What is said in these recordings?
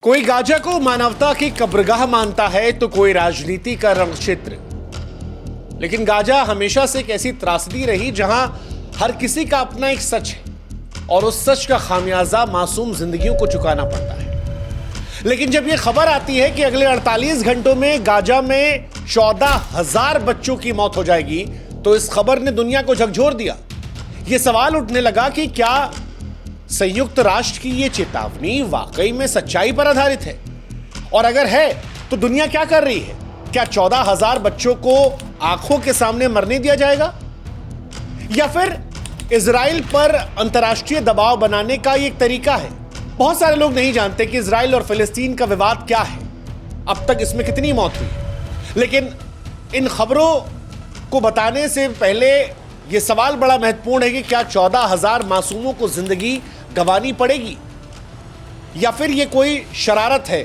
कोई गाजा को मानवता की कब्रगाह मानता है तो कोई राजनीति का रंग क्षेत्र। लेकिन गाजा हमेशा से एक ऐसी त्रासदी रही जहां हर किसी का अपना एक सच है और उस सच का खामियाजा मासूम जिंदगियों को चुकाना पड़ता है। लेकिन जब यह खबर आती है कि अगले 48 घंटों में गाजा में 14,000 बच्चों की मौत हो जाएगी, तो इस खबर ने दुनिया को झकझोर दिया। यह सवाल उठने लगा कि क्या संयुक्त राष्ट्र की यह चेतावनी वाकई में सच्चाई पर आधारित है, और अगर है तो दुनिया क्या कर रही है? क्या 14,000 बच्चों को आंखों के सामने मरने दिया जाएगा, या फिर इजराइल पर अंतर्राष्ट्रीय दबाव बनाने का यह एक तरीका है? बहुत सारे लोग नहीं जानते कि इजराइल और फिलिस्तीन का विवाद क्या है, अब तक इसमें कितनी मौत हुई है। लेकिन इन खबरों को बताने से पहले यह सवाल बड़ा महत्वपूर्ण है कि क्या 14,000 मासूमों को जिंदगी गंवानी पड़ेगी, या फिर यह कोई शरारत है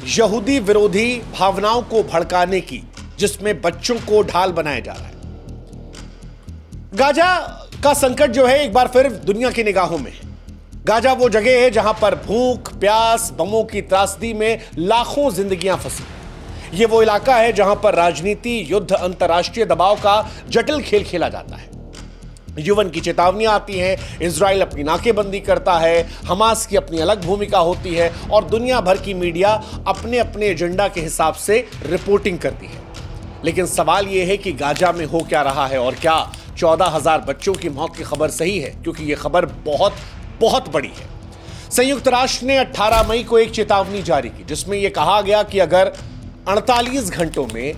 यहूदी विरोधी भावनाओं को भड़काने की, जिसमें बच्चों को ढाल बनाया जा रहा है। गाजा का संकट जो है एक बार फिर दुनिया की निगाहों में है। गाजा वो जगह है जहां पर भूख, प्यास, बमों की त्रासदी में लाखों जिंदगियां फंसी। ये वो इलाका है जहां पर राजनीति, युद्ध, अंतर्राष्ट्रीय दबाव का जटिल खेल खेला जाता है। यूएन की चेतावनियां आती हैं, इजराइल अपनी नाकेबंदी करता है, हमास की अपनी अलग भूमिका होती है, और दुनिया भर की मीडिया अपने अपने एजेंडा के हिसाब से रिपोर्टिंग करती है। लेकिन सवाल यह है कि गाजा में हो क्या रहा है, और क्या 14,000 बच्चों की मौत की खबर सही है? क्योंकि यह खबर बहुत बहुत बड़ी है। संयुक्त राष्ट्र ने 18 मई को एक चेतावनी जारी की, जिसमें यह कहा गया कि अगर 48 घंटों में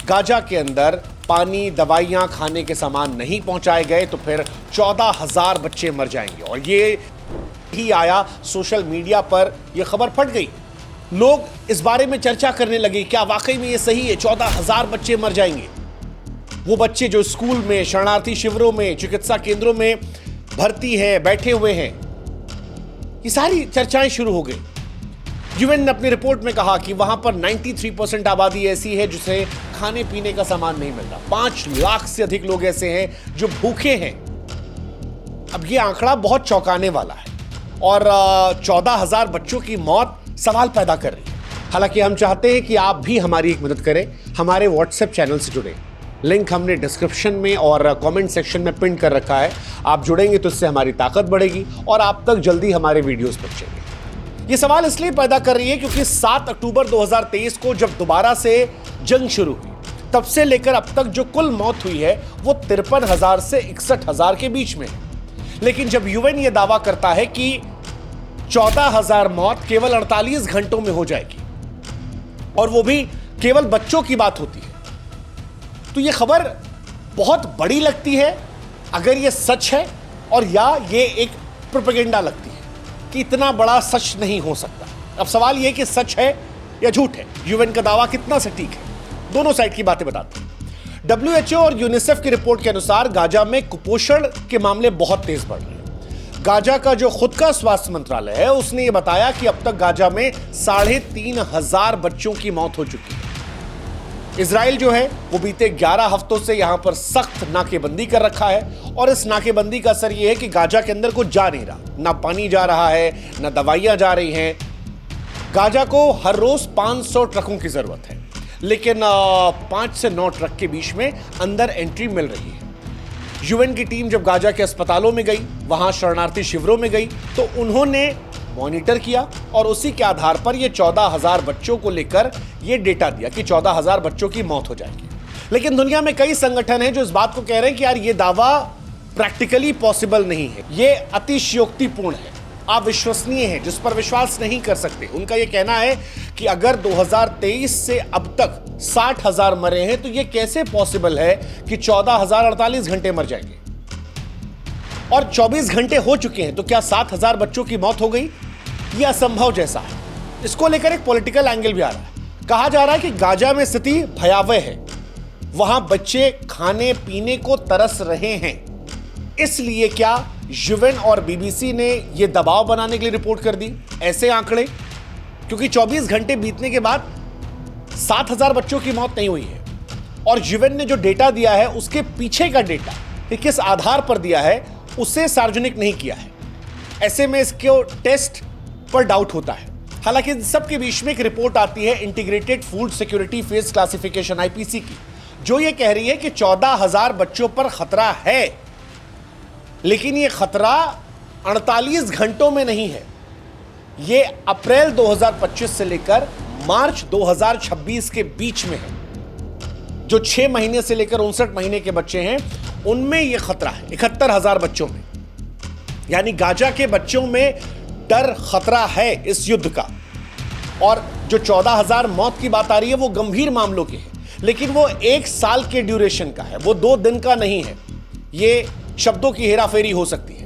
गाजा के अंदर पानी, दवाइयां, खाने के सामान नहीं पहुंचाए गए तो फिर 14,000 बच्चे मर जाएंगे। और ये ही आया सोशल मीडिया पर, यह खबर फट गई। लोग इस बारे में चर्चा करने लगे, क्या वाकई में यह सही है? 14,000 बच्चे मर जाएंगे। वो बच्चे जो स्कूल में, शरणार्थी शिविरों में, चिकित्सा केंद्रों में भर्ती हैं, बैठे हुए हैं, ये सारी चर्चाएं शुरू हो गई। यूएन ने अपनी रिपोर्ट में कहा कि वहां पर 93% आबादी ऐसी है जिसे खाने पीने का सामान नहीं मिलता। 5 लाख से अधिक लोग ऐसे हैं जो भूखे हैं। अब यह आंकड़ा बहुत चौंकाने वाला है, और 14,000 बच्चों की मौत सवाल पैदा कर रही है। हालांकि हम चाहते हैं कि आप भी हमारी एक मदद करें, हमारे व्हाट्सएप चैनल से जुड़े। लिंक हमने डिस्क्रिप्शन में और कमेंट सेक्शन में पिन कर रखा है। आप जुड़ेंगे तो इससे हमारी ताकत बढ़ेगी और आप तक जल्दी हमारे वीडियोस पहुंचेंगे। ये सवाल इसलिए पैदा कर रही है क्योंकि 7 अक्टूबर 2023 को जब दोबारा से जंग शुरू हुई, तब से लेकर अब तक जो कुल मौत हुई है वो 53,000 से 61,000 के बीच में है। लेकिन जब यूएन ये दावा करता है कि 14,000 मौत केवल 48 घंटों में हो जाएगी, और वो भी केवल बच्चों की बात होती है, तो ये खबर बहुत बड़ी लगती है अगर ये सच है, और या ये एक प्रोपेगेंडा लगती है कि इतना बड़ा सच नहीं हो सकता। अब सवाल यह कि सच है या झूठ है, यूएन का दावा कितना सटीक है, दोनों साइड की बातें बताते हैं। डब्ल्यूएचओ और यूनिसेफ की रिपोर्ट के अनुसार गाजा में कुपोषण के मामले बहुत तेज बढ़ रहे हैं। गाजा का जो खुद का स्वास्थ्य मंत्रालय है, उसने ये बताया कि अब तक गाजा में 3,500 बच्चों की मौत हो चुकी है। इजराइल जो है वो बीते 11 हफ्तों से यहां पर सख्त नाकेबंदी कर रखा है, और इस नाकेबंदी का असर यह है कि गाजा के अंदर कुछ जा नहीं रहा, ना पानी जा रहा है, ना दवाइयां जा रही हैं। गाजा को हर रोज 500 ट्रकों की जरूरत है, लेकिन 5 से 9 ट्रक के बीच में अंदर एंट्री मिल रही है। यूएन की टीम जब गाजा के अस्पतालों में गई, वहां शरणार्थी शिविरों में गई, तो उन्होंने मॉनिटर किया और उसी के आधार पर यह 14,000 बच्चों को लेकर यह डेटा दिया कि 14,000 बच्चों की मौत हो जाएगी। लेकिन दुनिया में कई संगठन हैं जो इस बात को कह रहे हैं कि यार ये दावा प्रैक्टिकली पॉसिबल नहीं है, ये अतिशयोक्तिपूर्ण है, अविश्वसनीय है, जिस पर विश्वास नहीं कर सकते। उनका यह कहना है कि अगर 2023 से अब तक 60,000 मरे हैं, तो यह कैसे पॉसिबल है कि 14,000 48 घंटे मर जाएंगे, और 24 घंटे हो चुके हैं, तो क्या 7,000 बच्चों की मौत हो गई? यह असंभव जैसा है। इसको लेकर एक पॉलिटिकल एंगल भी आ रहा है। कहा जा रहा है कि गाजा में स्थिति भयावह है, वहां बच्चे खाने पीने को तरस रहे हैं। इसलिए क्या यूएन और बीबीसी ने यह दबाव बनाने के लिए रिपोर्ट कर दी ऐसे आंकड़े? क्योंकि 24 घंटे बीतने के बाद 7,000 बच्चों की मौत नहीं हुई है, और यूएन ने जो डेटा दिया है उसके पीछे का डेटा कि किस आधार पर दिया है उसे सार्वजनिक नहीं किया है। ऐसे में इसके टेस्ट पर डाउट होता है। हालांकि इन सबके बीच में एक रिपोर्ट आती है integrated food security face classification IPC की, जो ये कह रही है कि 14,000 बच्चों पर खतरा है, लेकिन ये खतरा 48 घंटों में नहीं है। ये अप्रैल 2025 से लेकर मार्च 2026 के बीच में है। जो 6 महीने से लेकर 59 महीने के बच्चे हैं, उनमें यह खतरा है 71,000 बच्चों में। यानी गाजा के बच्चों में डर खतरा है इस युद्ध का। और जो 14,000 मौत की बात आ रही है वो गंभीर मामलों की है, लेकिन वो 1 साल के ड्यूरेशन का है, वो 2 दिन का नहीं है। ये शब्दों की हेराफेरी हो सकती है।